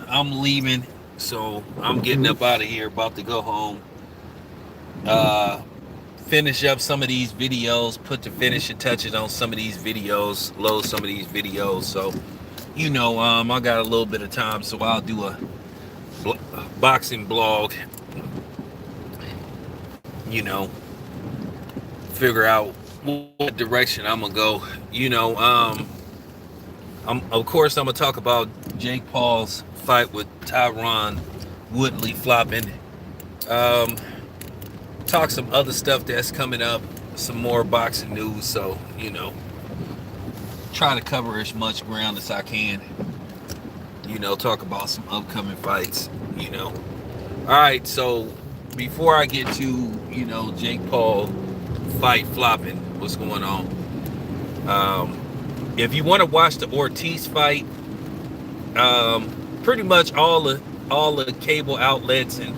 I'm leaving, so I'm getting up out of here, about to go home. Uh, Finish up some of these videos, put the finishing touches on some of these videos, load some of these videos. So, I got a little bit of time, so I'll do a boxing blog. You know, Figure out what direction I'm gonna go. Of course I'm gonna talk about Jake Paul's fight with Tyron Woodley flopping. Um, Talk some other stuff that's coming up, some more boxing news. So try to cover as much ground as I can. Talk about some upcoming fights. All right. So before I get to Jake Paul fight flopping, what's going on? If you want to watch the Ortiz fight, pretty much all the cable outlets and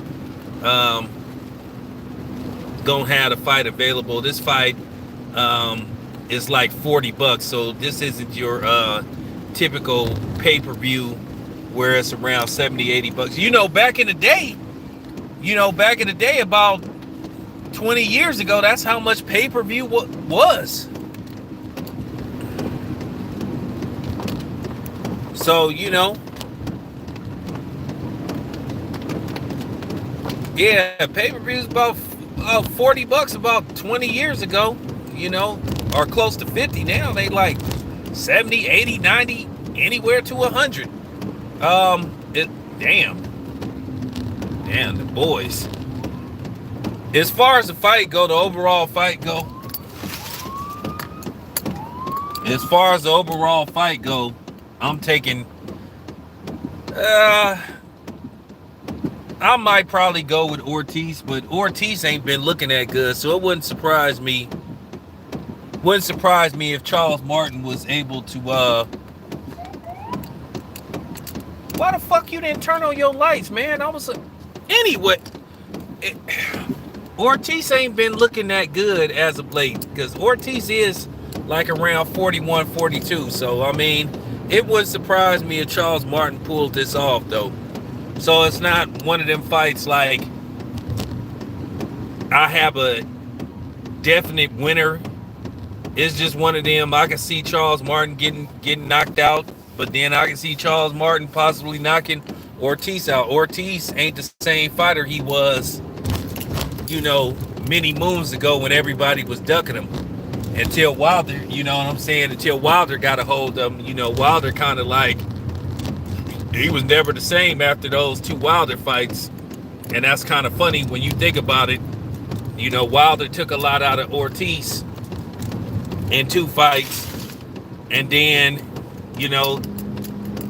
gonna have the fight available. This fight is like $40, so this isn't your typical pay-per-view where it's around 70, $80. Back in the day, about 20 years ago, that's how much pay-per-view was. So, yeah, pay-per-views about $40 about 20 years ago, or close to 50 now. They like 70, 80, 90, anywhere to 100. Damn, the boys. As far as the fight go, the overall fight go, I'm taking, I might probably go with Ortiz, but Ortiz ain't been looking that good, so it wouldn't surprise me. If Charles Martin was able to. Why the fuck you didn't turn on your lights, man? Anyway. Ortiz ain't been looking that good as of late, because Ortiz is like around 41, 42. So I mean, it wouldn't surprise me if Charles Martin pulled this off, though. So it's not one of them fights like I have a definite winner. It's just one of them. I can see Charles Martin getting knocked out, but then I can see Charles Martin possibly knocking Ortiz out. Ortiz ain't the same fighter he was, many moons ago when everybody was ducking him. Until Wilder, until Wilder got a hold of him. Wilder kind of like, he was never the same after those two Wilder fights. And that's kind of funny when you think about it. Wilder took a lot out of Ortiz in two fights. And then,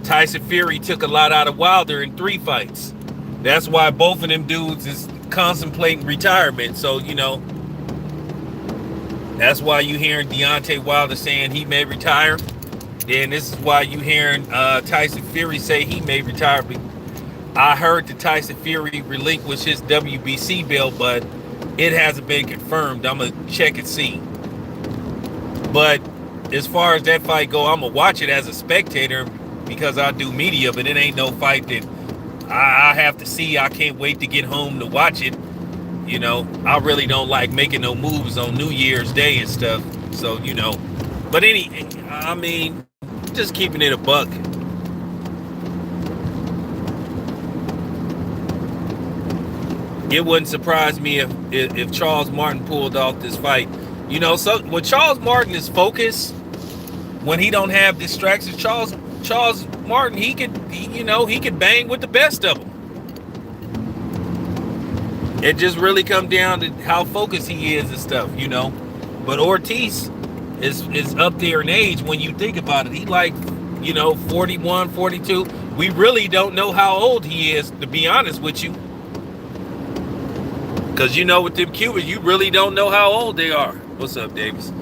Tyson Fury took a lot out of Wilder in three fights. That's why both of them dudes is contemplating retirement. So, that's why you hearing Deontay Wilder saying he may retire. Then this is why you hearing Tyson Fury say he may retire. I heard that Tyson Fury relinquished his WBC belt, but it hasn't been confirmed. I'm going to check and see. But as far as that fight go, I'm going to watch it as a spectator because I do media, but it ain't no fight that I have to see. I can't wait to get home to watch it. I really don't like making no moves on New Year's Day and stuff. So, but just keeping it a buck. It wouldn't surprise me if Charles Martin pulled off this fight. So when Charles Martin is focused, when he don't have distractions, Charles Martin, he could bang with the best of them. It just really comes down to how focused he is and stuff, But Ortiz is up there in age when you think about it. He like, 41, 42. We really don't know how old he is, to be honest with you. Because with them Cubans, you really don't know how old they are. What's up, Davis?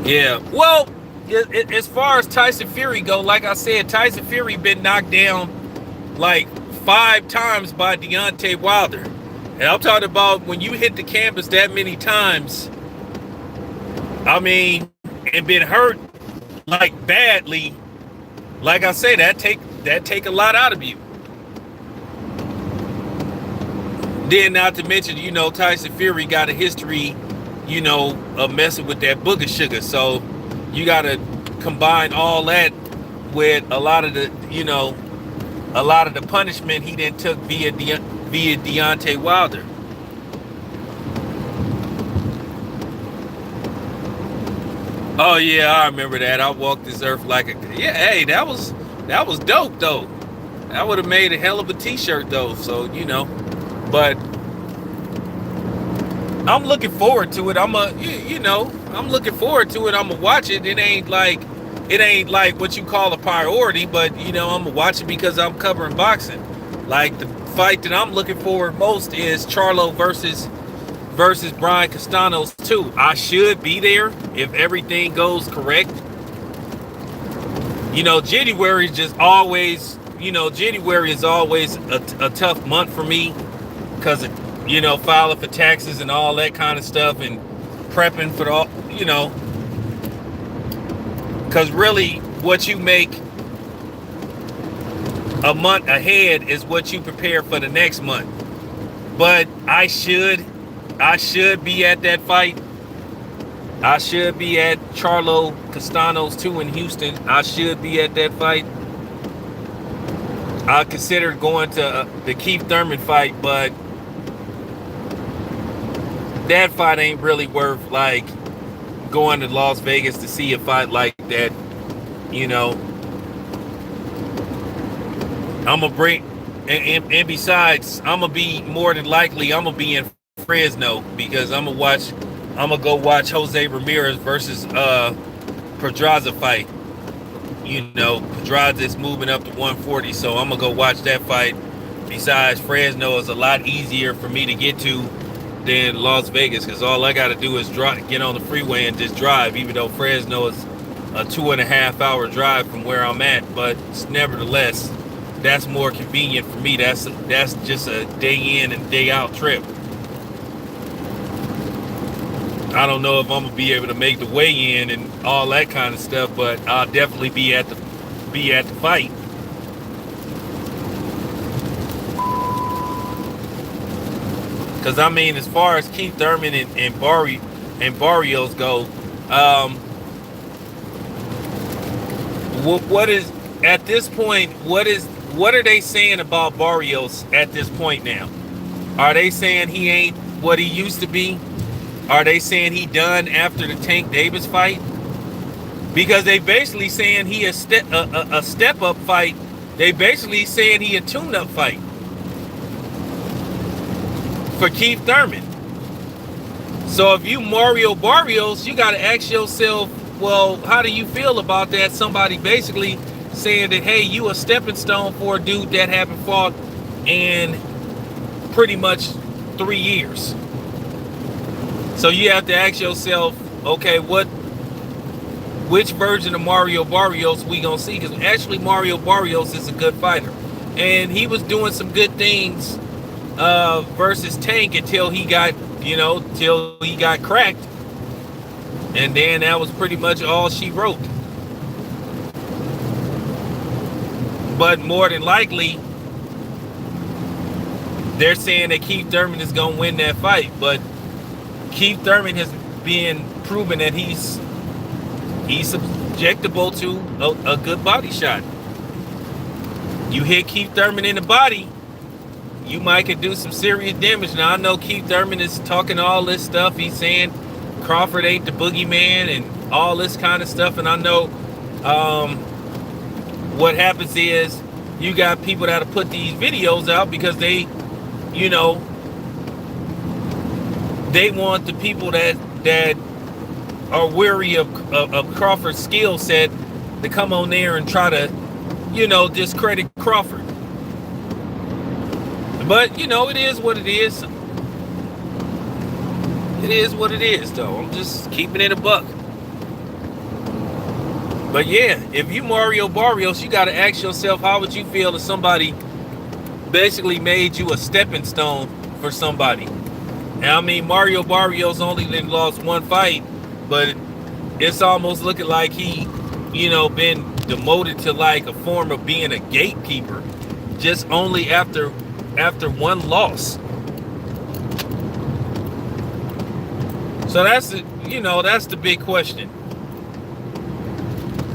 Yeah, well, as far as Tyson Fury go, like I said, Tyson Fury been knocked down like 5 times by Deontay Wilder. And I'm talking about when you hit the canvas that many times, I mean, and been hurt like badly, like I say, that take a lot out of you. Then not to mention, Tyson Fury got a history, of messing with that booger sugar. So you got to combine all that with a lot of the punishment he then took via Deontay Wilder. Oh yeah, I remember that. I walked this earth like a Hey, that was dope though. That would have made a hell of a T-shirt though. So but I'm looking forward to it. I'm looking forward to it. I'm gonna watch it. It ain't like what you call a priority, but I'm gonna watch it because I'm covering boxing. Like the fight that I'm looking forward most is Charlo versus Brian Castanos too. I should be there if everything goes correct. January is just always, January is always a tough month for me because of, filing for taxes and all that kind of stuff and prepping for all, because really what you make a month ahead is what you prepare for the next month. But I should be at that fight. I should be at Charlo Castanos 2 in Houston. I should be at that fight. I considered going to the Keith Thurman fight, but that fight ain't really worth like going to Las Vegas to see a fight like that. I'm gonna bring, and besides, I'm gonna be more than likely I'm gonna be in Fresno because I'm gonna go watch Jose Ramirez versus Pedraza fight. Pedraza is moving up to 140, so I'm gonna go watch that fight. Besides, Fresno is a lot easier for me to get to than Las Vegas because all I gotta do is get on the freeway and just drive, even though Fresno is a 2.5-hour drive from where I'm at, but nevertheless, that's more convenient for me. That's just a day in and day out trip. I don't know if I'm gonna be able to make the weigh-in and all that kind of stuff, but I'll definitely be at the fight. Because I mean, as far as Keith Thurman and Barrios go, what is at this point? What are they saying about Barrios at this point now? Are they saying he ain't what he used to be? Are they saying he done after the Tank Davis fight? Because they basically saying he a step up fight. They basically saying he a tune up fight for Keith Thurman. So if you Mario Barrios, you got to ask yourself, well, how do you feel about that? Somebody basically saying that, hey, you a stepping stone for a dude that haven't fought in pretty much 3 years. So you have to ask yourself, okay, which version of Mario Barrios we gonna see? Because actually Mario Barrios is a good fighter, and he was doing some good things versus Tank until he got cracked, and then that was pretty much all she wrote. But more than likely, they're saying that Keith Thurman is gonna win that fight, but Keith Thurman has been proven that he's subjectable to a good body shot. You hit Keith Thurman in the body, you might could do some serious damage. Now I know Keith Thurman is talking all this stuff. He's saying Crawford ain't the boogeyman and all this kind of stuff. And I know what happens is you got people that'll put these videos out because they want the people that are weary of Crawford's skill set to come on there and try to, discredit Crawford. But, it is what it is. It is what it is, though. I'm just keeping it a buck. But yeah, if you Mario Barrios, you got to ask yourself, how would you feel if somebody basically made you a stepping stone for somebody? And I mean, Mario Barrios only lost one fight, but it's almost looking like he, been demoted to like a form of being a gatekeeper, just only after one loss. So that's the big question.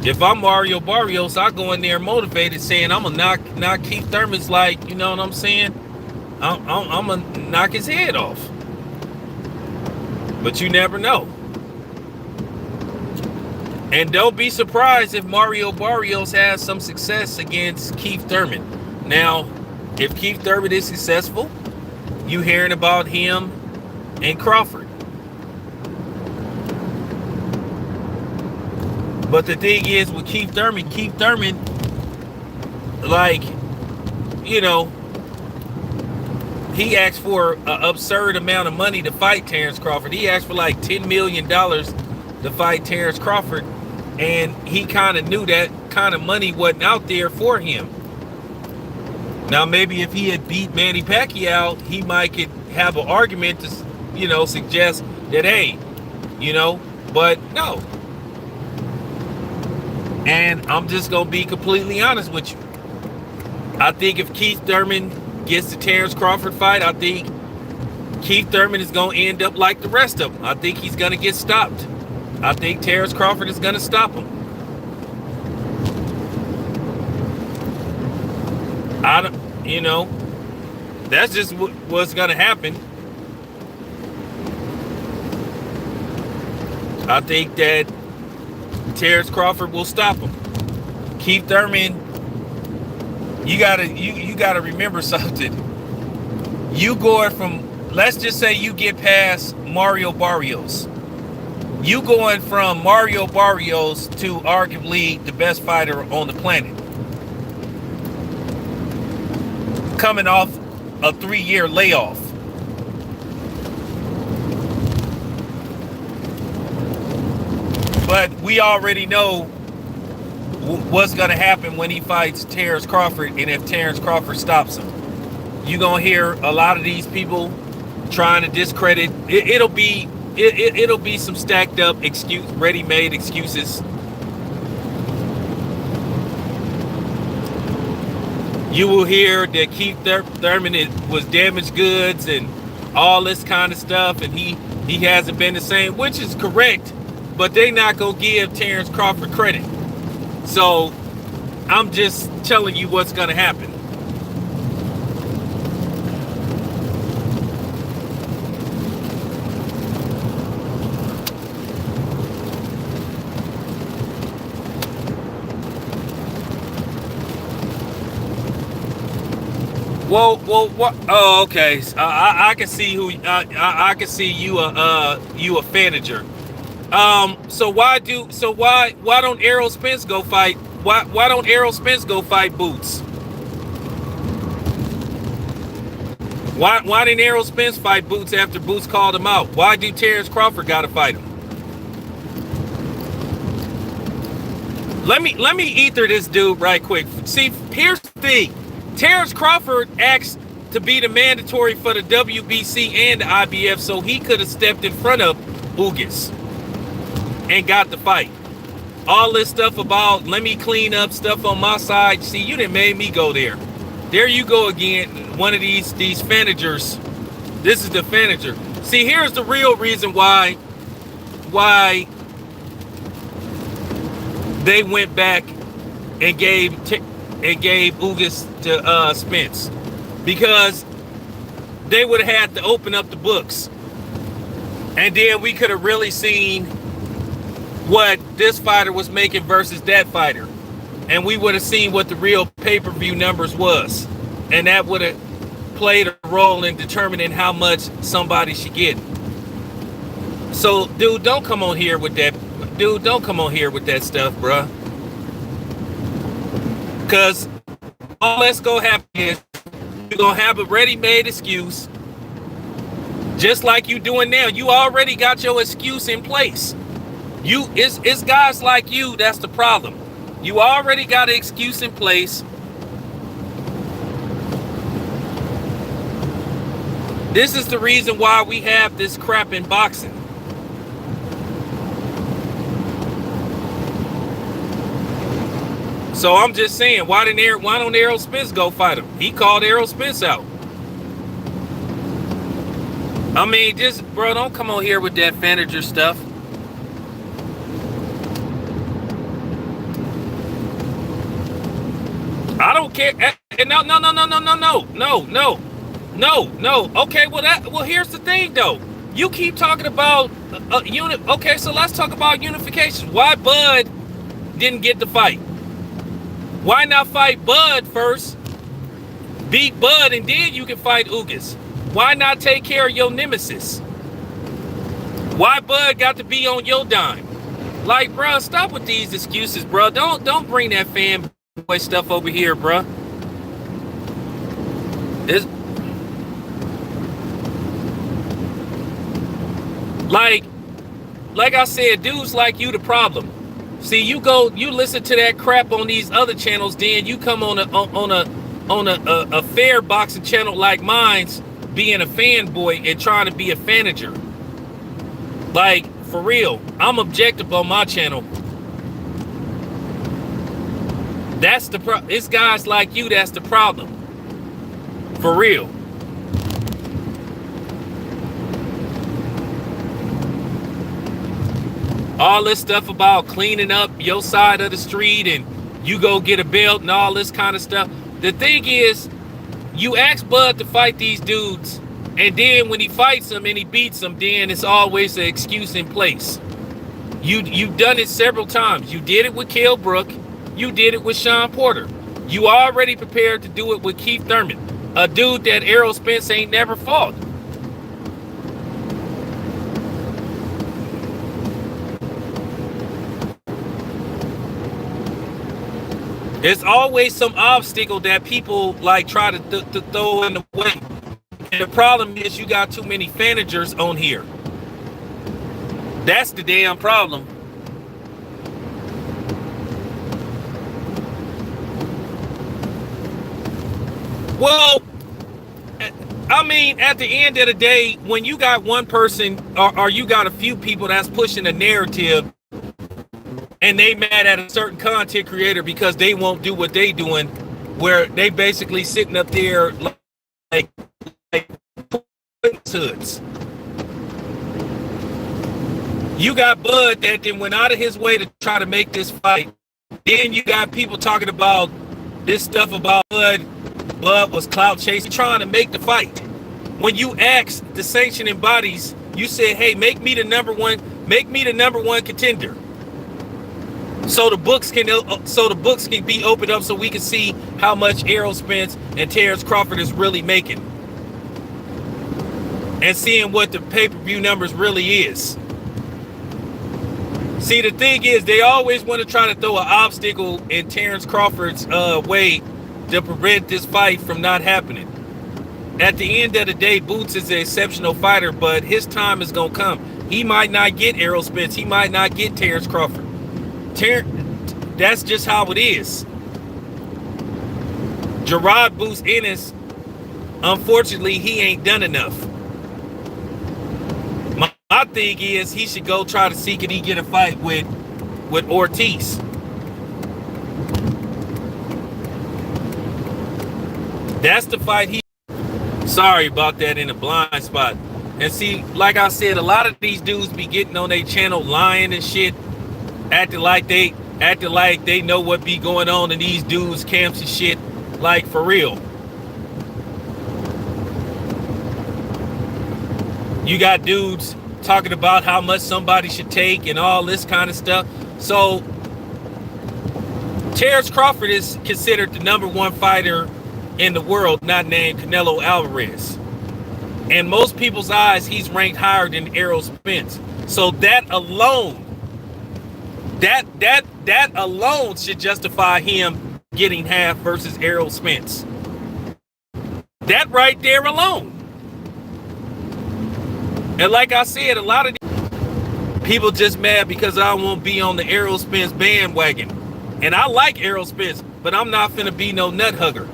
If I'm Mario Barrios, I go in there motivated, saying I'm gonna knock Keith Thurman's, like, you know what I'm saying? I'm gonna knock his head off. But you never know. And don't be surprised if Mario Barrios has some success against Keith Thurman. Now, if Keith Thurman is successful, you hearing about him and Crawford. But the thing is with Keith Thurman, like, he asked for an absurd amount of money to fight Terrence Crawford. He asked for like $10 million to fight Terrence Crawford. And he kind of knew that kind of money wasn't out there for him. Now, maybe if he had beat Manny Pacquiao, he might could have an argument to, suggest that, hey, but no. And I'm just going to be completely honest with you. I think if Keith Thurman gets the Terrence Crawford fight, I think Keith Thurman is going to end up like the rest of them. I think he's going to get stopped. I think Terrence Crawford is going to stop him. That's just what's going to happen. I think that Terrence Crawford will stop him. Keith Thurman, you gotta remember something. You going from, let's just say you get past Mario Barrios. You going from Mario Barrios to arguably the best fighter on the planet. Coming off a 3-year layoff. But we already know what's going to happen when he fights Terrence Crawford, and if Terrence Crawford stops him. You're going to hear a lot of these people trying to discredit. It'll be some stacked up ready-made excuses. You will hear that Keith Thurman was damaged goods and all this kind of stuff, and he hasn't been the same, which is correct. But they not going to give Terrence Crawford credit. So I'm just telling you what's going to happen. Well, what? Oh, okay. I can see who. I can see you a fanager. So why don't Errol Spence go fight? Why don't Errol Spence go fight Boots? Why didn't Errol Spence fight Boots after Boots called him out? Why do Terrence Crawford gotta fight him? Let me ether this dude right quick. See, here's the thing. Terrence Crawford asked to be the mandatory for the WBC and the IBF, so he could have stepped in front of Ugas and got the fight. All this stuff about let me clean up stuff on my side. See, you done made me go there. There you go again. One of these fanagers. This is the fanager. See, here's the real reason why they went back and gave Ugas to Spence, because they would have had to open up the books, and then we could have really seen what this fighter was making versus that fighter, and we would have seen what the real pay-per-view numbers was, and that would have played a role in determining how much somebody should get. So, dude, don't come on here with that. Dude, don't come on here with that stuff, bruh. Because all that's going to happen is you're going to have a ready-made excuse, just like you doing now. You already got your excuse in place. It's guys like you that's the problem. You already got an excuse in place. This is the reason why we have this crap in boxing. So I'm just saying, why don't Errol Spence go fight him? He called Errol Spence out. I mean, just, bro, don't come on here with that Fanager stuff. I don't care. No. Okay, well, here's the thing, though. You keep talking about unit. Okay, so let's talk about unification. Why Bud didn't get the fight? Why not fight Bud first, beat Bud, and then you can fight Ugas? Why not take care of your nemesis? Why Bud got to be on your dime? Like, bro, stop with these excuses, bro. Don't bring that fanboy stuff over here, bro. Like I said, dudes like you the problem. See, you listen to that crap on these other channels, then you come on a fair boxing channel like mine's, being a fanboy and trying to be a fanager. Like, for real, I'm objective on my channel. That's the problem. It's guys like you that's the problem. For real. All this stuff about cleaning up your side of the street and you go get a belt and all this kind of stuff. The thing is, you ask Bud to fight these dudes, and then when he fights them and he beats them, then it's always an excuse in place. You've done it several times. You did it with Kell Brook. You did it with Sean Porter. You already prepared to do it with Keith Thurman, a dude that Errol Spence ain't never fought. There's always some obstacle that people like try to throw in the way. And the problem is you got too many fanagers on here. That's the damn problem. Well, I mean, at the end of the day, when you got one person or you got a few people that's pushing a narrative, and they mad at a certain content creator because they won't do what they doing, where they basically sitting up there like hoods. You got Bud that then went out of his way to try to make this fight. Then you got people talking about this stuff about Bud. Bud was clout chasing, trying to make the fight. When you asked the sanctioning bodies, you said, "Hey, make me the number one contender." So the books can be opened up so we can see how much Errol Spence and Terrence Crawford is really making, and seeing what the pay-per-view numbers really is. See, the thing is, they always want to try to throw an obstacle in Terrence Crawford's way to prevent this fight from not happening. At the end of the day, Boots is an exceptional fighter, but his time is gonna come. He might not get Errol Spence. He might not get Terrence Crawford. That's just how it is. Gerard Boots Ennis, unfortunately, he ain't done enough. My thing is, he should go try to see can he get a fight with Ortiz. That's the fight he. Sorry about that in a blind spot. And see, like I said, a lot of these dudes be getting on their channel lying and shit. Acting like they know what be going on in these dudes' camps and shit. Like, for real. You got dudes talking about how much somebody should take and all this kind of stuff. So, Terrence Crawford is considered the number one fighter in the world, not named Canelo Alvarez. In most people's eyes, he's ranked higher than Errol Spence. So that alone should justify him getting half versus Errol Spence. That right there alone. And like I said, a lot of People just mad because I won't be on the Errol Spence bandwagon. And I like Errol Spence, but I'm not finna be no nut hugger.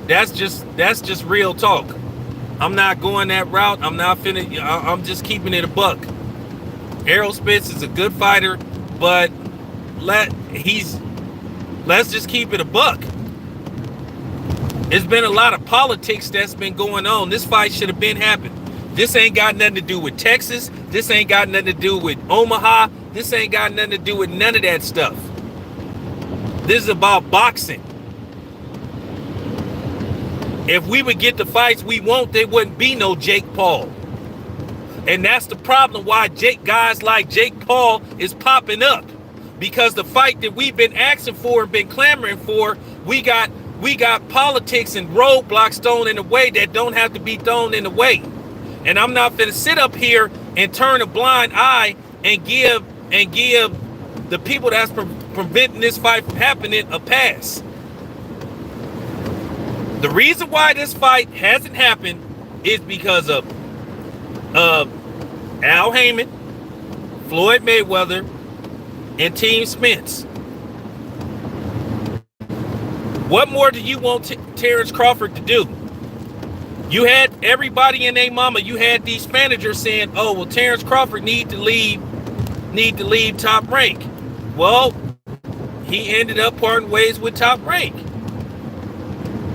That's just real talk. I'm not going that route. I'm just keeping it a buck. Errol Spence is a good fighter, but let's just keep it a buck. There's been a lot of politics that's been going on. This fight should have been happened. This ain't got nothing to do with Texas. This ain't got nothing to do with Omaha. This ain't got nothing to do with none of that stuff. This is about boxing. If we would get the fights we want, there wouldn't be no Jake Paul. And that's the problem why guys like Jake Paul is popping up. Because the fight that we've been asking for and been clamoring for, we got politics and roadblocks thrown in the way that don't have to be thrown in the way. And I'm not going to sit up here and turn a blind eye and give the people that's preventing this fight from happening a pass. The reason why this fight hasn't happened is because of Al Heyman, Floyd Mayweather, and Team Spence. What more do you want Terrence Crawford to do? You had everybody and their mama. You had these managers saying, "Oh, well, Terrence Crawford need to leave Top Rank." Well, he ended up parting ways with Top Rank.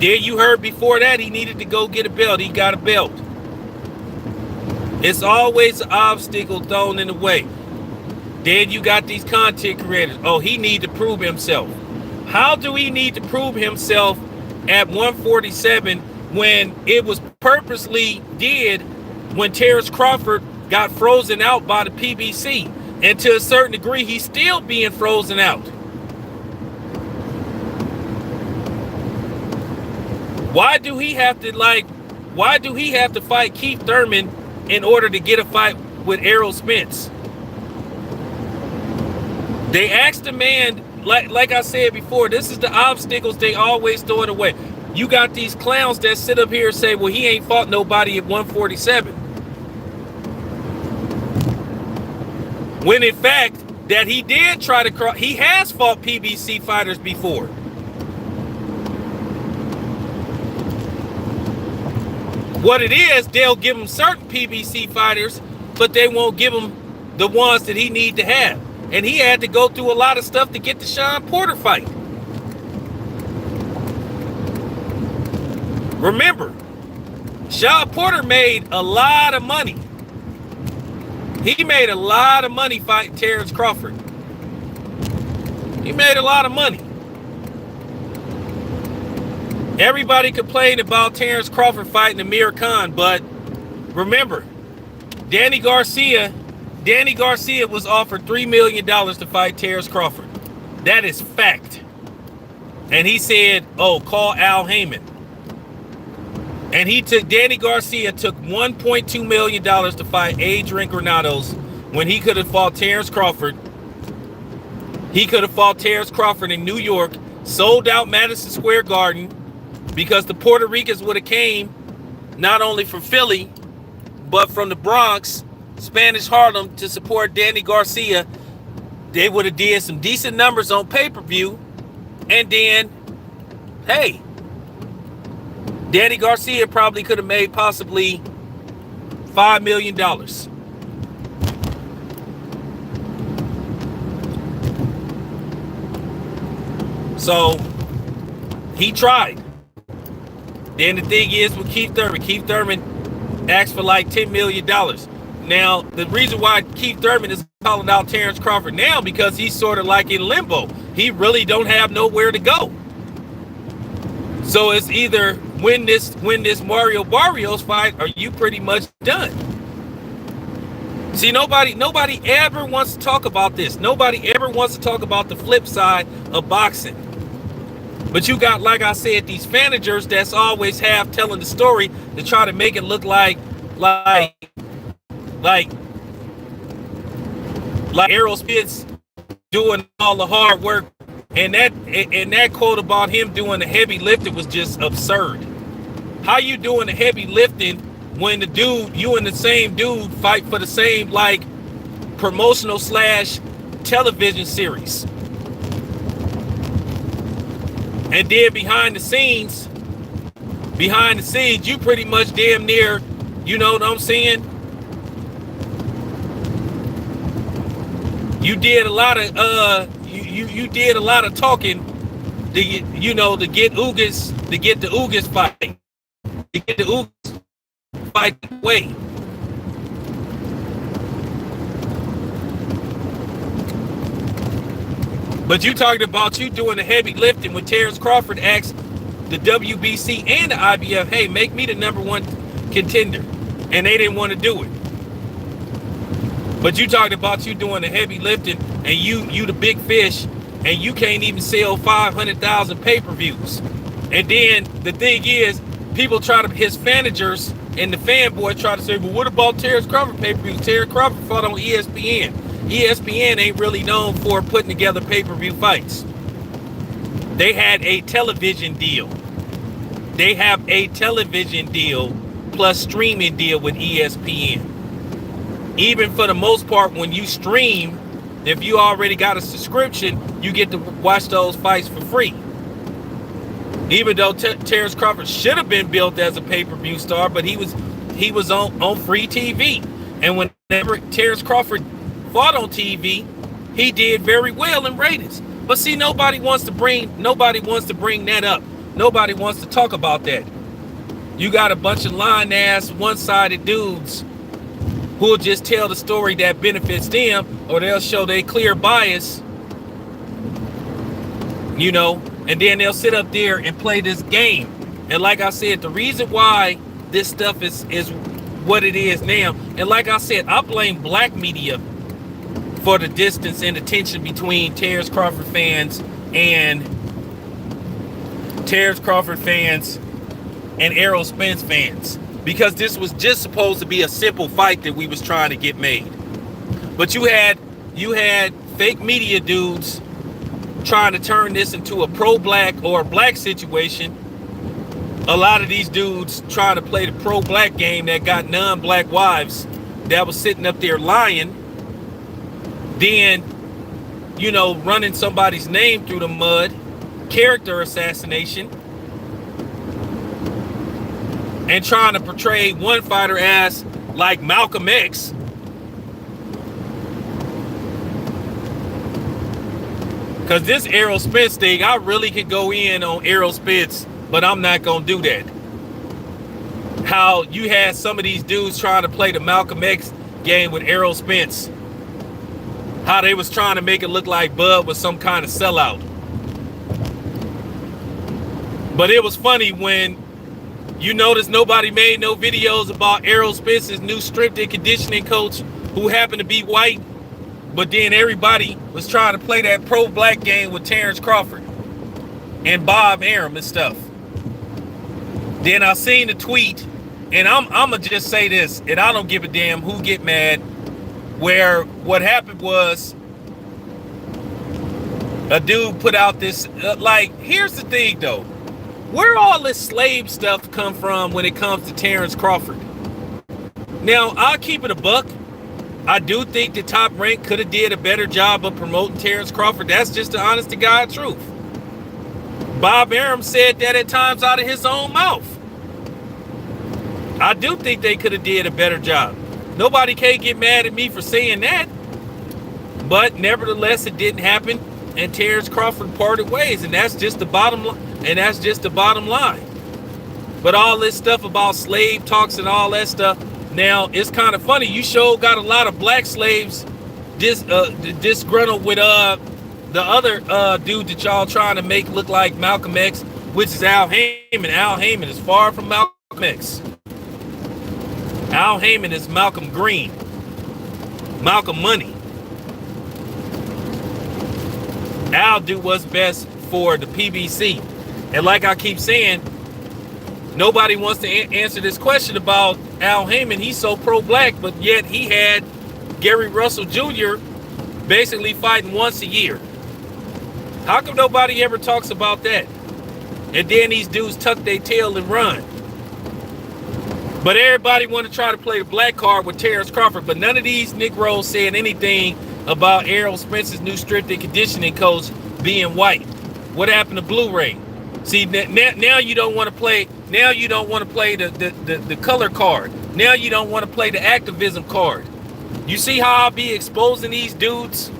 Then you heard before that he needed to go get a belt. He got a belt. It's always an obstacle thrown in the way. Then you got these content creators. Oh, he need to prove himself. How do he need to prove himself at 147 when it was purposely did when Terrence Crawford got frozen out by the PBC? And to a certain degree, he's still being frozen out. Why do he have to fight Keith Thurman in order to get a fight with Errol Spence? They asked the man, like I said before, this is the obstacles they always throw it away. You got these clowns that sit up here and say, well, he ain't fought nobody at 147. When in fact, that he did try to he has fought PBC fighters before. What it is, they'll give him certain PBC fighters, but they won't give him the ones that he need to have. And he had to go through a lot of stuff to get the Sean Porter fight. Remember, Sean Porter made a lot of money. He made a lot of money fighting Terrence Crawford. He made a lot of money. Everybody complained about Terrence Crawford fighting Amir Khan, but remember, Danny Garcia was offered $3 million to fight Terrence Crawford. That is fact. And he said, oh, call Al Heyman. And Danny Garcia took $1.2 million to fight Adrian Granados when he could have fought Terrence Crawford. He could have fought Terrence Crawford in New York, sold out Madison Square Garden, because the Puerto Ricans would have came not only from Philly, but from the Bronx, Spanish Harlem, to support Danny Garcia. They would have did some decent numbers on pay-per-view. And then, hey, Danny Garcia probably could have made possibly $5 million. So, he tried. Then the thing is with Keith Thurman asked for like $10 million. Now, the reason why Keith Thurman is calling out Terrence Crawford now, because he's sort of like in limbo. He really don't have nowhere to go. So it's either win this Mario Barrios fight, or you pretty much done. See, nobody ever wants to talk about this. Nobody ever wants to talk about the flip side of boxing. But you got, like I said, these managers that's always have telling the story to try to make it look like Errol Spence doing all the hard work, and that quote about him doing the heavy lifting was just absurd. How you doing the heavy lifting when you and the same dude fight for the same promotional slash television series. And then behind the scenes, you pretty much damn near, you know what I'm saying? You did a lot of you did a lot of talking to get, to get the Ugas fight. To get the Ugas fight away. But you talking about you doing the heavy lifting when Terrence Crawford asked the WBC and the IBF, hey, make me the #1 contender. And they didn't want to do it. But you talking about you doing the heavy lifting and you the big fish and you can't even sell 500,000 pay-per-views. And then the thing is, people try to, his managers and the fanboy try to say, well, what about Terrence Crawford pay-per-views? Terrence Crawford fought on ESPN. ESPN ain't really known for putting together pay-per-view fights. They had a television deal. They have a television deal plus streaming deal with ESPN. Even for the most part, when you stream, if you already got a subscription, you get to watch those fights for free. Even though Terrence Crawford should have been built as a pay-per-view star, but he was on free TV. And whenever Terrence Crawford fought on TV, he did very well in ratings. But see, nobody wants to bring that up. Nobody wants to talk about that. You got a bunch of lying-ass, one-sided dudes who'll just tell the story that benefits them, or they'll show their clear bias, and then they'll sit up there and play this game. And like I said, the reason why this stuff is what it is now, and like I said, I blame black media for the distance and the tension between Terrence Crawford fans and Errol Spence fans, because this was just supposed to be a simple fight that we was trying to get made. But you had fake media dudes trying to turn this into a pro-black or a black situation. A lot of these dudes trying to play the pro-black game that got non-black wives that was sitting up there lying, then running somebody's name through the mud, character assassination, and trying to portray one fighter as like Malcolm X. Because this Errol Spence thing, I really could go in on Errol Spence, but I'm not going to do that. How you had some of these dudes trying to play the Malcolm X game with Errol Spence. How they was trying to make it look like Bud was some kind of sellout. But it was funny when you notice nobody made no videos about Errol Spence's new strength and conditioning coach, who happened to be white, but then everybody was trying to play that pro-black game with Terrence Crawford and Bob Arum and stuff. Then I seen the tweet, and I'm gonna just say this, and I don't give a damn who get mad, where what happened was a dude put out this, here's the thing though. Where all this slave stuff come from when it comes to Terrence Crawford? Now, I'll keep it a buck. I do think the Top Rank could have did a better job of promoting Terrence Crawford. That's just the honest to God truth. Bob Arum said that at times out of his own mouth. I do think they could have did a better job. Nobody can't get mad at me for saying that. But nevertheless, it didn't happen, and Terrence Crawford parted ways, and that's just the bottom line. But all this stuff about slave talks and all that stuff, now it's kind of funny. You sure got a lot of black slaves disgruntled with the other dude that y'all trying to make look like Malcolm X, which is Al Heyman. Al Heyman is far from Malcolm X. Al Heyman is Malcolm Green, Malcolm Money. Al do what's best for the PBC. And like I keep saying, nobody wants to answer this question about Al Heyman. He's so pro-black, but yet he had Gary Russell Jr. basically fighting once a year. How come nobody ever talks about that? And then these dudes tuck their tail and run. But everybody want to try to play the black card with Terrence Crawford, but none of these Negroes said anything about Errol Spence's new strength and conditioning coach being white. What happened to Blu-ray? See, now you don't want to play. Now you don't want to play the color card. Now you don't want to play the activism card. You see how I'll be exposing these dudes?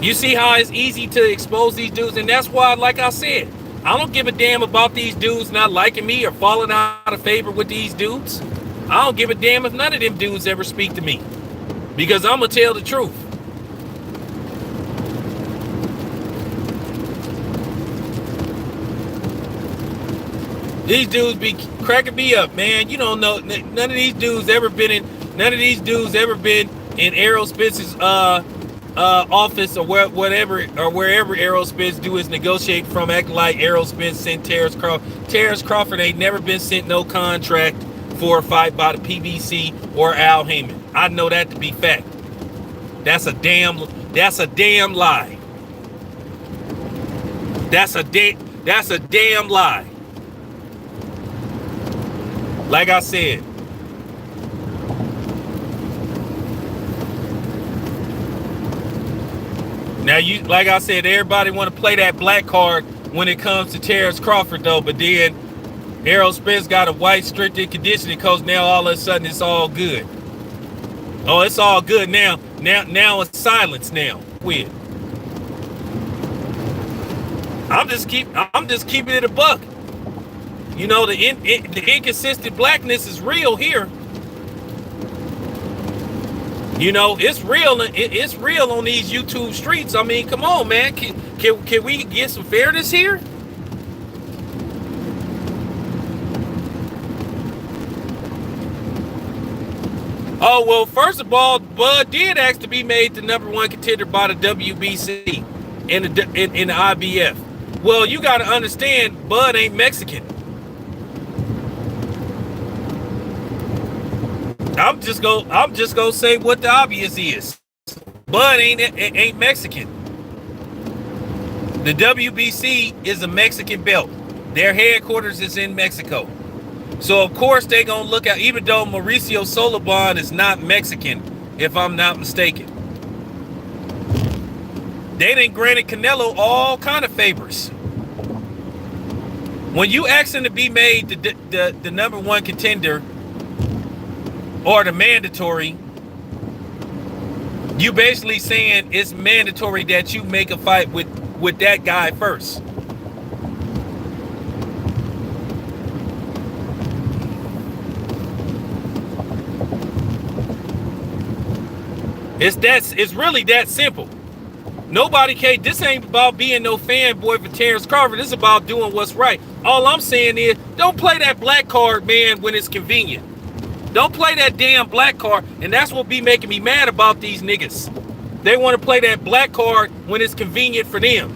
You see how it's easy to expose these dudes, and that's why, like I said, I don't give a damn about these dudes not liking me or falling out of favor with these dudes. I don't give a damn if none of them dudes ever speak to me, because I'm going to tell the truth. These dudes be cracking me up, man. You don't know, none of these dudes ever been in Errol Spence's office or wherever Errol Spence do his negotiate from, acting like Errol Spence sent Terrence Crawford. Terrence Crawford ain't never been sent no contract for a fight by the PBC or Al Heyman. I know that to be fact. That's a damn lie. That's a damn lie. Like I said, now like I said, everybody want to play that black card when it comes to Terrence Crawford, though. But then Errol Spence got a white strength and conditioning coach. Now all of a sudden it's all good. Oh, it's all good now. Now it's silence. Now weird. I'm just keeping it a buck. You know, the inconsistent blackness is real here. You know, it's real. It's real on these YouTube streets. I mean, come on, man. Can we get some fairness here? Oh, well, first of all, Bud did ask to be made the #1 contender by the WBC in the IBF. Well, you got to understand, Bud ain't Mexican. I'm just gonna say what the obvious is. Bud ain't Mexican. The WBC is a Mexican belt. Their headquarters is in Mexico. So of course they gonna look at, even though Mauricio Solobon is not Mexican, if I'm not mistaken. They done granted Canelo all kind of favors. When you ask him to be made the #1 contender or the mandatory, you basically saying it's mandatory that you make a fight with that guy first. It's really that simple. Nobody can. This ain't about being no fanboy for Terrence Crawford. This is about doing what's right. All I'm saying is, don't play that black card, man, when it's convenient. Don't play that damn black card, and that's what be making me mad about these niggas. They want to play that black card when it's convenient for them.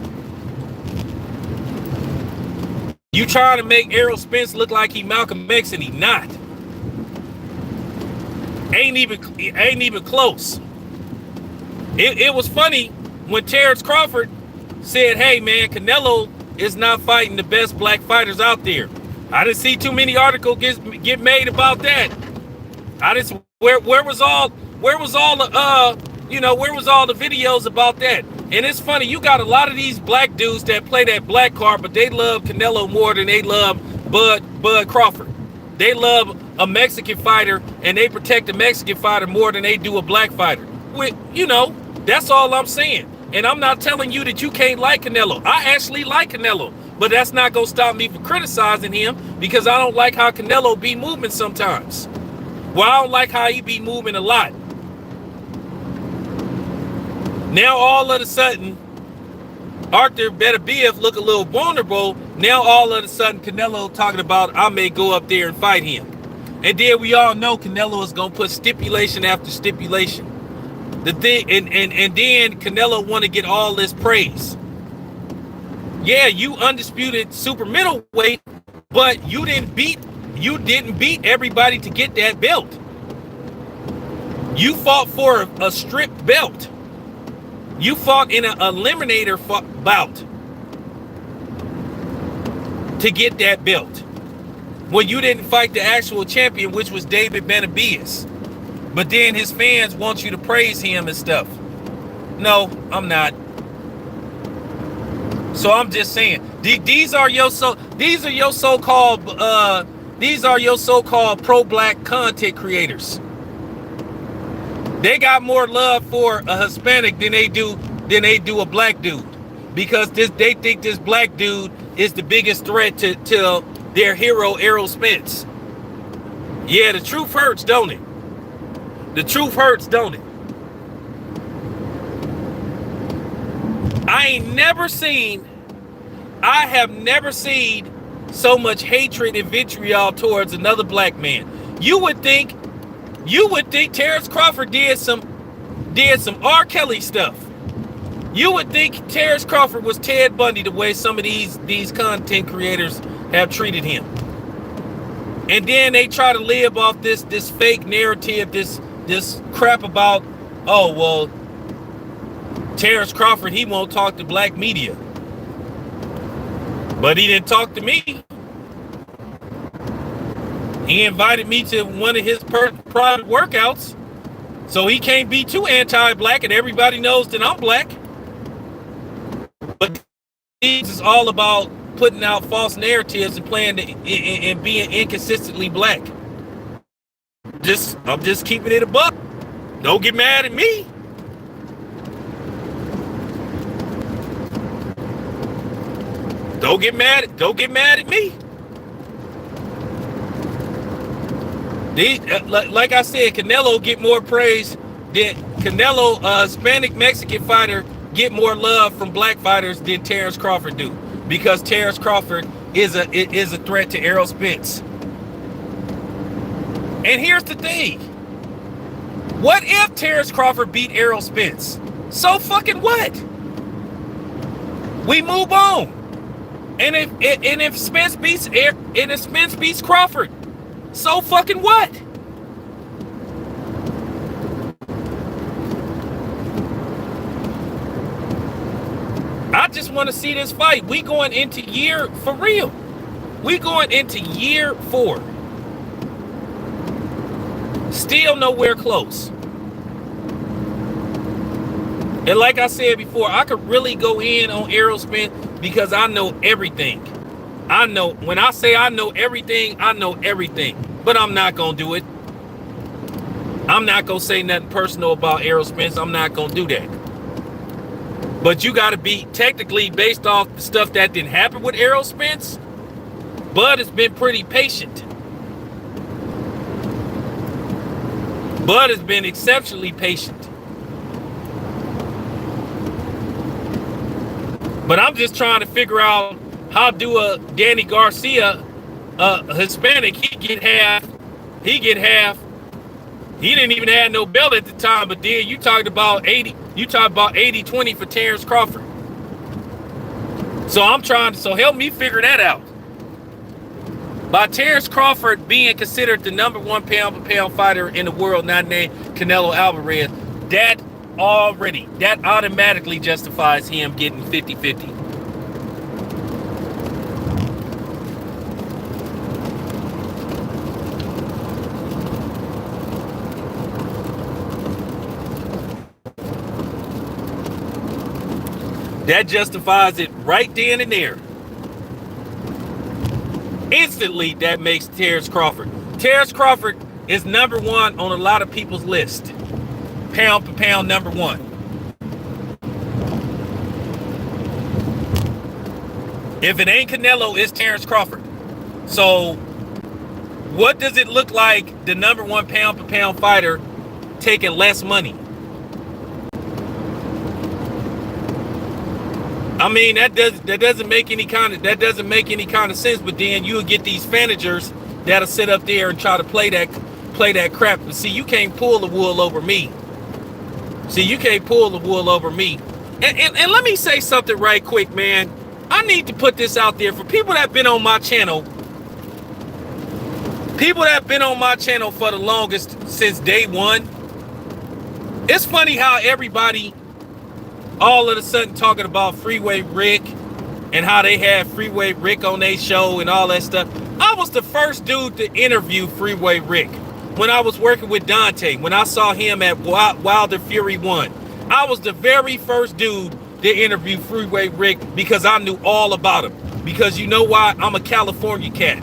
You trying to make Errol Spence look like he Malcolm X, and he not. Ain't even close. It was funny when Terrence Crawford said, "Hey man, Canelo is not fighting the best black fighters out there." I didn't see too many articles get made about that. I just where was all the videos about that? And it's funny, you got a lot of these black dudes that play that black card, but they love Canelo more than they love Bud Crawford. They love a Mexican fighter and they protect the Mexican fighter more than they do a black fighter. That's all I'm saying. And I'm not telling you that you can't like Canelo. I actually like Canelo, but that's not gonna stop me from criticizing him, because I don't like how Canelo be moving sometimes. Well, I don't like how he be moving a lot. Now all of a sudden, Arthur Beterbiev look a little vulnerable. Now all of a sudden, Canelo talking about, I may go up there and fight him. And then we all know Canelo is gonna put stipulation after stipulation. The thing, and then Canelo want to get all this praise. Yeah, you undisputed super middleweight, but you didn't beat everybody to get that belt. You fought for a stripped belt. You fought in an eliminator bout to get that belt. Well, you didn't fight the actual champion, which was David Benavides. But then his fans want you to praise him and stuff. No, I'm not. So I'm just saying, these are your so-called pro-black content creators. They got more love for a Hispanic than they do a black dude, because they think this black dude is the biggest threat to their hero Errol Spence. Yeah, the truth hurts, don't it? The truth hurts, don't it? I have never seen so much hatred and vitriol towards another black man. You would think Terrence Crawford did some R. Kelly stuff. You would think Terrence Crawford was Ted Bundy, the way some of these content creators have treated him. And then they try to live off this fake narrative, this crap about, oh, well, Terrence Crawford, he won't talk to black media. But he didn't talk to me. He invited me to one of his private workouts. So he can't be too anti-black, and everybody knows that I'm black. But this is all about putting out false narratives and playing and being inconsistently black. I'm just keeping it a buck. Don't get mad at me. Don't get mad at me. Like I said, Canelo get more praise than Canelo, Hispanic Mexican fighter, get more love from black fighters than Terrence Crawford do, because Terrence Crawford is a threat to Errol Spence. And here's the thing: what if Terrence Crawford beat Errol Spence? So fucking what? We move on. And if Spence beats Crawford, so fucking what? I just want to see this fight. We going into year, for real. We going into year 4. Still nowhere close. And like I said before, I could really go in on Errol Spence because I know everything. I know, when I say I know everything, I know everything. But I'm not going to do it. I'm not going to say nothing personal about Errol Spence. I'm not going to do that. But you got to be technically, based off the stuff that didn't happen with Errol Spence, Bud has been pretty patient. Bud has been exceptionally patient. But I'm just trying to figure out how do a Danny Garcia, a Hispanic, he get half. He didn't even have no belt at the time, but then you talked about 80-20 for Terrence Crawford. So help me figure that out. By Terrence Crawford being considered the #1 pound-for-pound fighter in the world, not named Canelo Alvarez, that automatically justifies him getting 50-50. That justifies it right then and there. Instantly, that makes Terrence Crawford. Terrence Crawford is #1 on a lot of people's list. Pound for pound #1. If it ain't Canelo, it's Terrence Crawford. So what does it look like the #1 pound for pound fighter taking less money? I mean, that doesn't make any kind of sense. But then you'll get these managers that'll sit up there and try to play that crap. But see, you can't pull the wool over me. And let me say something right quick, man. I need to put this out there for people that have been on my channel. People that have been on my channel for the longest, since day one. It's funny how everybody all of a sudden talking about Freeway Rick and how they had Freeway Rick on their show and all that stuff. I was the first dude to interview Freeway Rick when I was working with Dante. When I saw him at Wilder Fury 1, I was the very first dude to interview Freeway Rick because I knew all about him. Because you know why? I'm a California cat.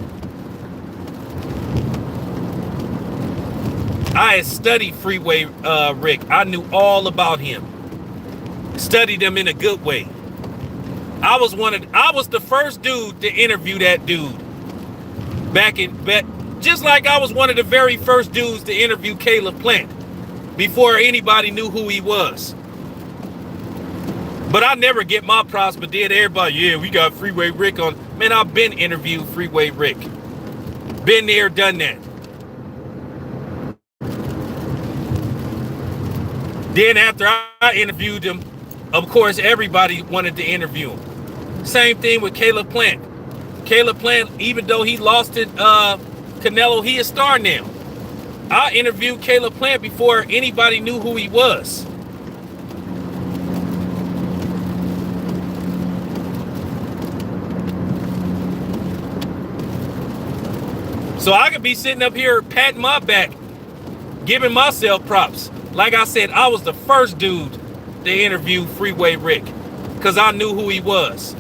I had studied Freeway Rick. I knew all about him. Studied him in a good way. I was the first dude to interview that dude. Just like I was one of the very first dudes to interview Caleb Plant before anybody knew who he was. But I never get my props, but then everybody, yeah, we got Freeway Rick on. Man, I've been interviewed Freeway Rick. Been there, done that. Then after I interviewed him, of course, everybody wanted to interview him. Same thing with Caleb Plant. Caleb Plant, even though he lost to Canelo, he a star now. I interviewed Caleb Plant before anybody knew who he was. So I could be sitting up here patting my back, giving myself props. Like I said, I was the first dude to interview Freeway Rick because I knew who he was.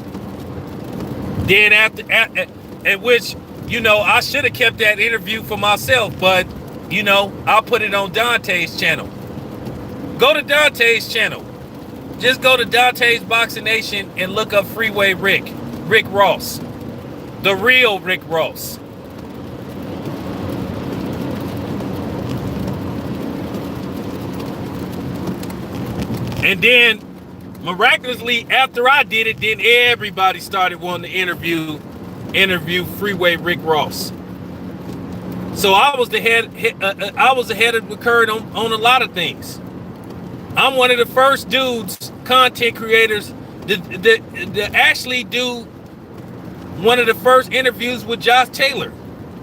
Then at which, you know, I should have kept that interview for myself, but, you know, I'll put it on Dante's channel. Go to Dante's channel. Just go to Dante's Boxing Nation and look up Freeway Rick. Rick Ross. The real Rick Ross. And then, miraculously, after I did it, then everybody started wanting to interview Freeway Rick Ross. So I was ahead of the curve on a lot of things. I'm one of the first dudes, content creators, that actually do one of the first interviews with Josh Taylor.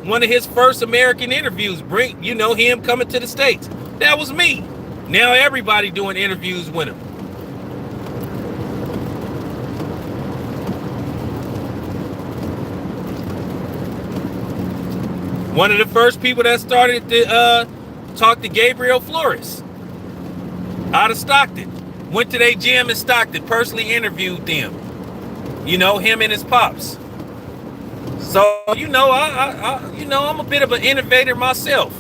One of his first American interviews, him coming to the States. That was me. Now everybody doing interviews with him. One of the first people that started to talk to Gabriel Flores out of Stockton. Went to their gym in Stockton, personally interviewed them. You know, him and his pops. So, you know, I'm a bit of an innovator myself.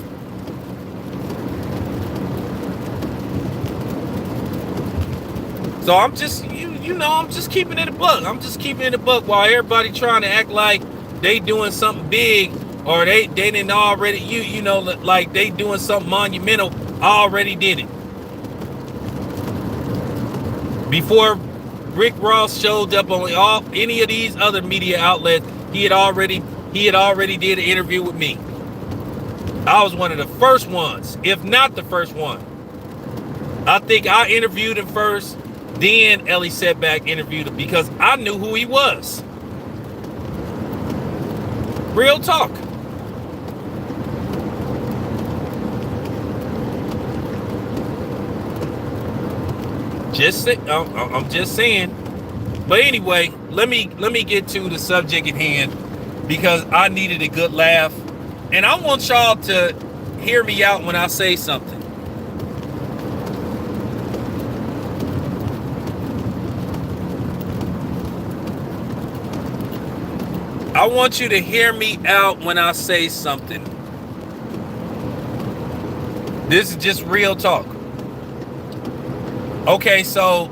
So I'm just, I'm just keeping it a buck. I'm just keeping it a buck while everybody trying to act like they doing something big or they didn't already, like they doing something monumental. I already did it. Before Rick Ross showed up on any of these other media outlets, he had already did an interview with me. I was one of the first ones, if not the first one. I think I interviewed him first. Then Ellie Setback interviewed him because I knew who he was. Real talk. I'm just saying. But anyway, let me get to the subject at hand because I needed a good laugh, and I want y'all to hear me out when I say something. I want you to hear me out when I say something. This is just real talk. Okay, so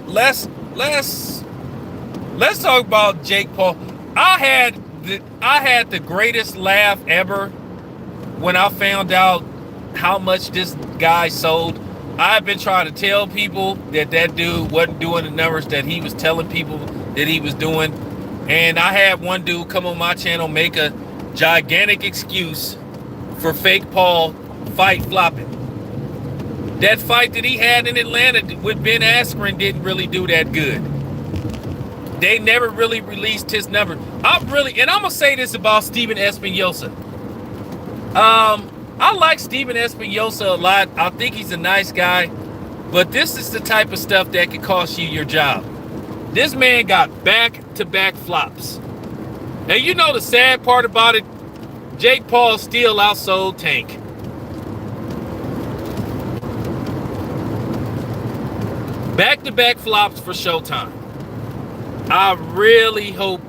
let's talk about Jake Paul. I had the greatest laugh ever when I found out how much this guy sold. I've been trying to tell people that dude wasn't doing the numbers that he was telling people that he was doing. And I had one dude come on my channel make a gigantic excuse for fake Paul fight flopping. That fight that he had in Atlanta with Ben Askren didn't really do that good. They never really released his number. And I'm gonna say this about Steven Espinosa. I like Steven Espinosa a lot. I think he's a nice guy, but this is the type of stuff that could cost you your job. This man got back-to-back flops. And you know the sad part about it, Jake Paul still outsold Tank. Back-to-back flops for Showtime. I really hope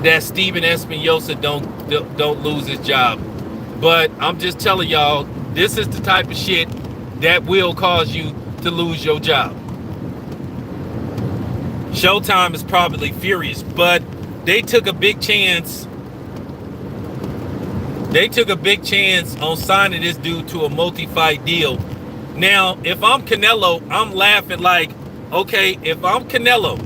that Steven Espinosa don't lose his job. But I'm just telling y'all, this is the type of shit that will cause you to lose your job. Showtime is probably furious, but they took a big chance. They took a big chance on signing this dude to a multi-fight deal. Now, if I'm Canelo, I'm laughing like, okay, if I'm Canelo,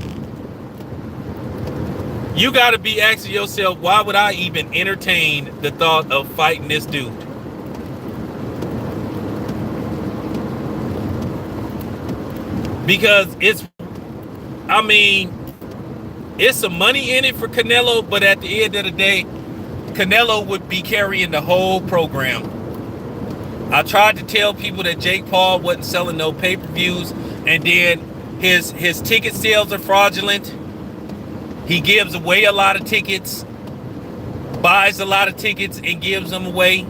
you got to be asking yourself, why would I even entertain the thought of fighting this dude? Because it's some money in it for Canelo, but at the end of the day, Canelo would be carrying the whole program. I tried to tell people that Jake Paul wasn't selling no pay-per-views, and then his ticket sales are fraudulent. He gives away a lot of tickets, buys a lot of tickets and gives them away.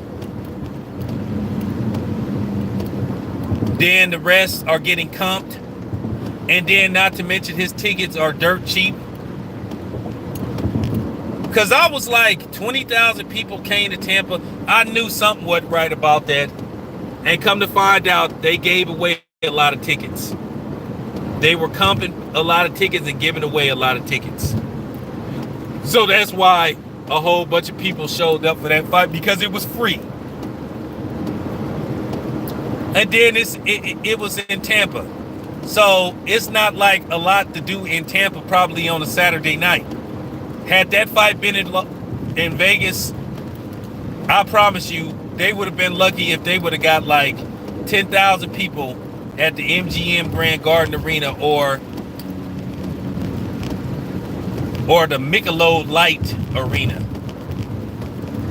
Then the rest are getting comped. And then not to mention his tickets are dirt cheap. Because I was like, 20,000 people came to Tampa. I knew something wasn't right about that. And come to find out, they gave away a lot of tickets. They were comping a lot of tickets and giving away a lot of tickets. So that's why a whole bunch of people showed up for that fight, because it was free. And then it was in Tampa. So it's not like a lot to do in Tampa probably on a Saturday night. Had that fight been in Vegas, I promise you, they would have been lucky if they would have got like 10,000 people at the MGM Grand Garden Arena or the Michelob Light Arena.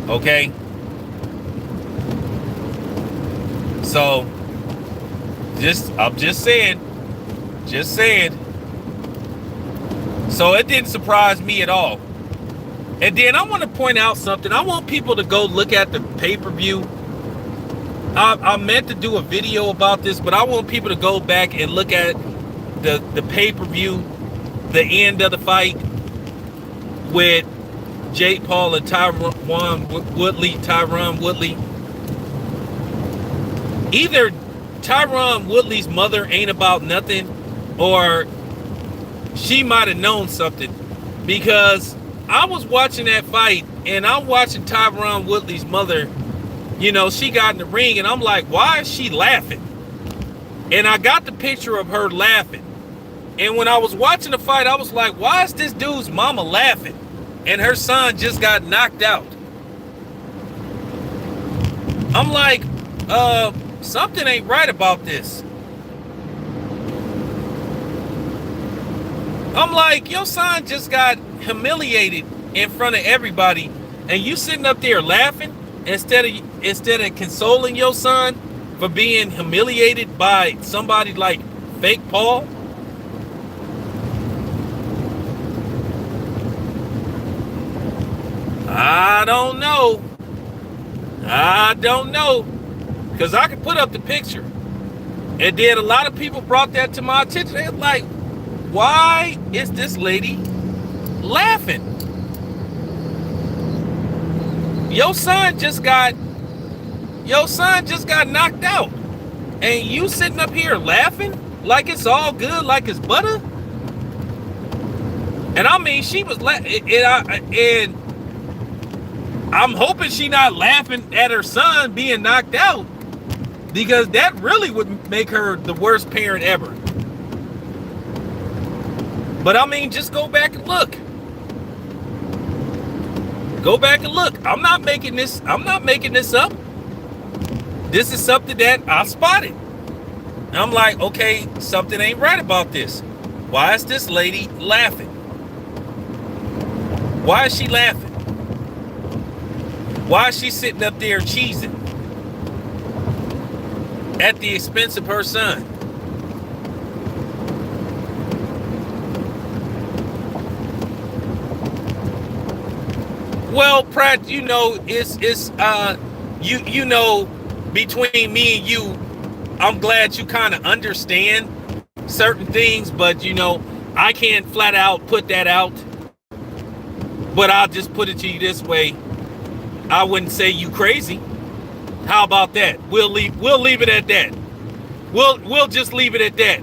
Okay? So, I'm just saying. So it didn't surprise me at all. And then I want to point out something. I want people to go look at the pay-per-view. I meant to do a video about this, but I want people to go back and look at the pay-per-view, the end of the fight with Jake Paul and Tyron Woodley. Either Tyron Woodley's mother ain't about nothing, or she might have known something, because I was watching that fight and I'm watching Tyron Woodley's mother. You know, she got in the ring and I'm like, why is she laughing? And I got the picture of her laughing. And when I was watching the fight, I was like, why is this dude's mama laughing? And her son just got knocked out. I'm like, something ain't right about this. I'm like, your son just got humiliated in front of everybody, and you sitting up there laughing instead of consoling your son for being humiliated by somebody like fake Paul. I don't know, because I could put up the picture, and then a lot of people brought that to my attention. They're like, why is this lady laughing? Your son just got knocked out, and you sitting up here laughing like it's all good, like it's butter. And I mean, she was and I'm hoping she not laughing at her son being knocked out, because that really would make her the worst parent ever. But I mean, just go back and look. Go back and look. I'm not making this up. This is something that I spotted. And I'm like, okay, something ain't right about this. Why is this lady laughing? Why is she laughing? Why is she sitting up there cheesing at the expense of her son? Well, Pratt, it's between me and you, I'm glad you kind of understand certain things, but I can't flat out put that out. But I'll just put it to you this way: I wouldn't say you crazy. How about that? We'll leave it at that. We'll just leave it at that.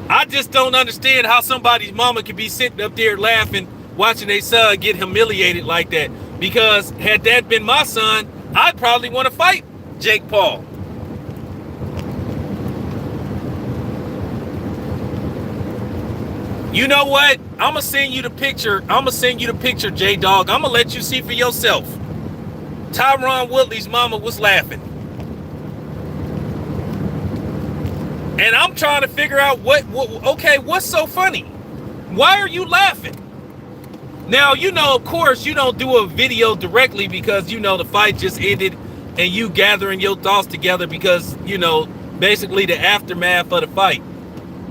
I just don't understand how somebody's mama could be sitting up there laughing, watching their son get humiliated like that. Because had that been my son, I'd probably want to fight Jake Paul. You know what? I'm gonna send you the picture. J-Dog. I'm gonna let you see for yourself. Tyron Woodley's mama was laughing. And I'm trying to figure out what's so funny? Why are you laughing? Now, of course, you don't do a video directly because, the fight just ended and you gathering your thoughts together because, basically the aftermath of the fight.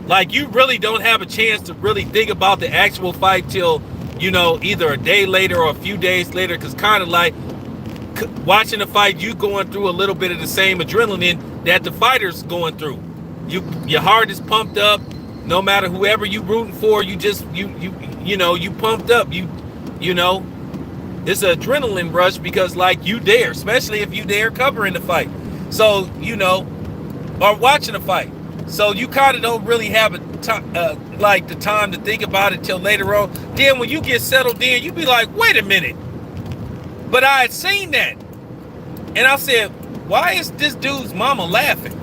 Like, you really don't have a chance to really think about the actual fight till, either a day later or a few days later, because kind of like watching the fight, you going through a little bit of the same adrenaline that the fighter's going through. Your heart is pumped up. No matter whoever you rooting for, you pumped up. It's an adrenaline rush because like you there, especially if you there covering the fight. So or watching the fight. So you kind of don't really have the time to think about it till later on. Then when you get settled in, you be like, wait a minute. But I had seen that, and I said, why is this dude's mama laughing?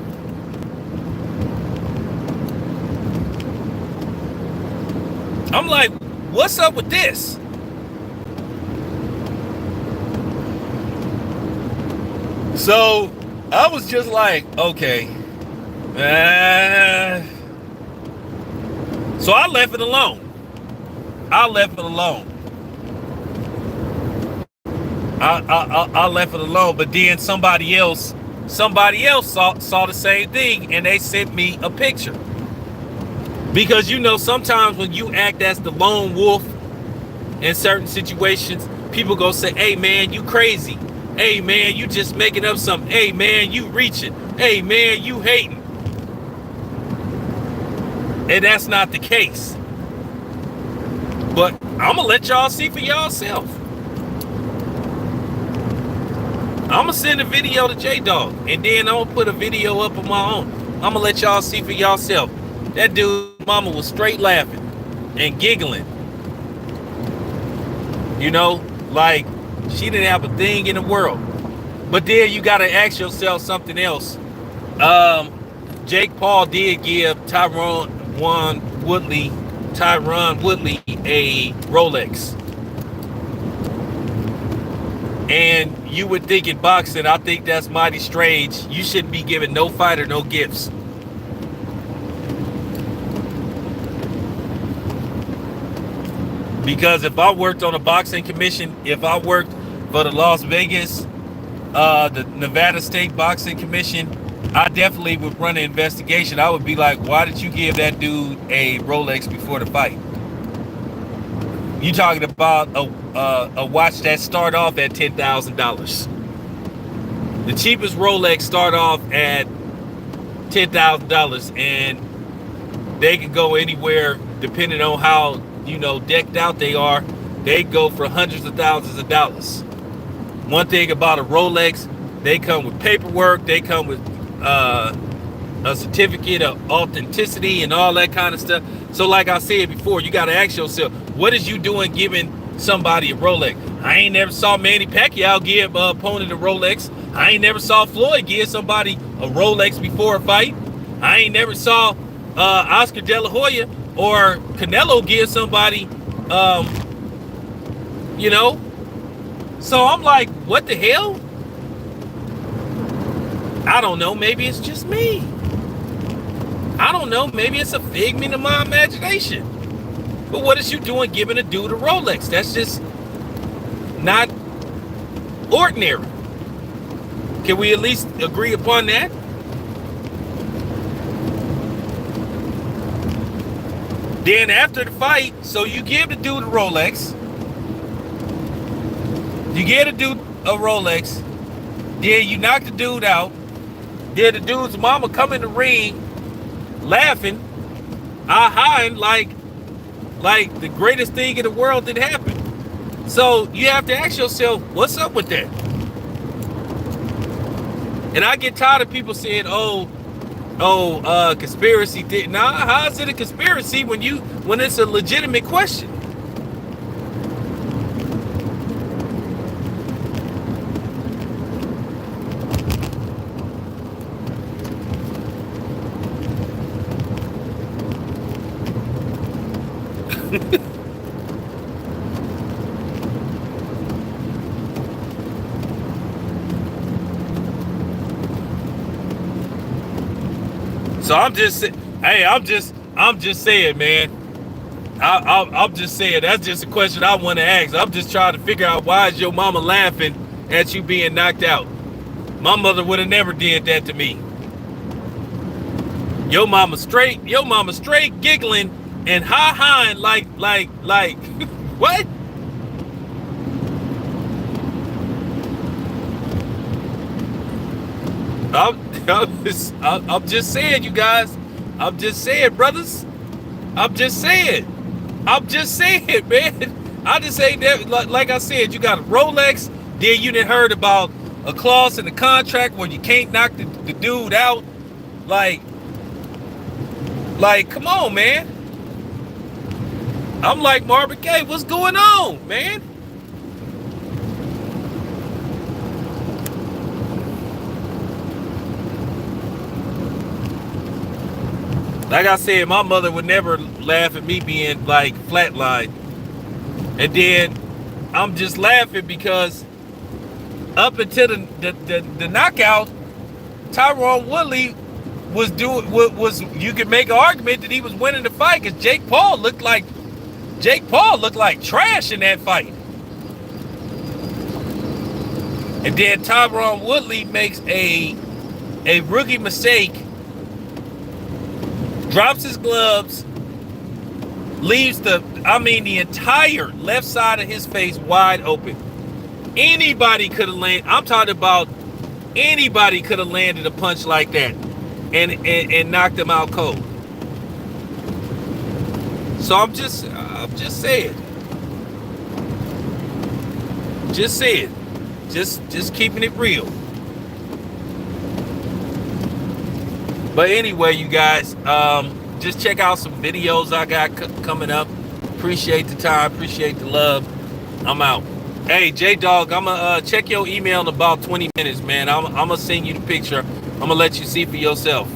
I'm like, what's up with this? So I was just like, okay. So I left it alone. I left it alone. But then somebody else saw the same thing and they sent me a picture. Because sometimes when you act as the lone wolf in certain situations, people go say, hey man, you crazy. Hey man, you just making up something. Hey man, you reaching. Hey man, you hating. And that's not the case. But I'm gonna let y'all see for yourself. I'm gonna send a video to J-Dog, and then I'm gonna put a video up of my own. I'm gonna let y'all see for yourself. That dude's mama was straight laughing and giggling. Like she didn't have a thing in the world. But then you gotta ask yourself something else. Jake Paul did give Tyron Woodley a Rolex. And you would think in boxing, I think that's mighty strange. You shouldn't be giving no fighter no gifts. Because if I worked on a boxing commission, if I worked for the Las Vegas, the Nevada State Boxing Commission, I definitely would run an investigation. I would be like, why did you give that dude a Rolex before the fight? You talking about a watch that start off at $10,000. The cheapest Rolex start off at $10,000, and they can go anywhere depending on how decked out they are. They go for hundreds of thousands of dollars. One thing about a Rolex, they come with paperwork. They come with a certificate of authenticity and all that kind of stuff. So like I said before, you got to ask yourself, what is you doing giving somebody a Rolex? I ain't never saw Manny Pacquiao give an opponent a Rolex. I ain't never saw Floyd give somebody a Rolex before a fight. I ain't never saw Oscar De La Hoya or Canelo give somebody, So I'm like, what the hell? I don't know. Maybe it's just me. I don't know. Maybe it's a figment of my imagination. But what is you doing giving a dude a Rolex? That's just not ordinary. Can we at least agree upon that? Then after the fight, so you give the dude a Rolex. You get a dude a Rolex, then you knock the dude out, then the dude's mama come in the ring laughing, hiding like the greatest thing in the world did happen. So you have to ask yourself, what's up with that? And I get tired of people saying, conspiracy theory. Nah, how is it a conspiracy when it's a legitimate question? So I'm just saying, man. I'm just saying, that's just a question I want to ask. I'm just trying to figure out, why is your mama laughing at you being knocked out? My mother would have never did that to me. Your mama straight giggling and ha-haing like what? I'm just saying, you guys. I'm just saying, brothers. I'm just saying, man. I just say that, like I said, you got a Rolex, then you done heard about a clause in the contract where you can't knock the dude out. Like, come on, man. I'm like, Marvin Gaye, what's going on, man? Like I said, my mother would never laugh at me being like flatlined. And then I'm just laughing because up until the knockout, Tyron Woodley was you could make an argument that he was winning the fight, because Jake Paul looked like trash in that fight. And then Tyron Woodley makes a rookie mistake, drops his gloves, leaves the entire left side of his face wide open. Anybody could have landed. I'm talking about anybody could have landed a punch like that and knocked him out cold. So I'm just saying. Just keeping it real. But anyway, you guys, just check out some videos I got coming up. Appreciate the time, appreciate the love. I'm out. Hey, J-Dog, I'm going to check your email in about 20 minutes, man. I'm going to send you the picture. I'm going to let you see for yourself.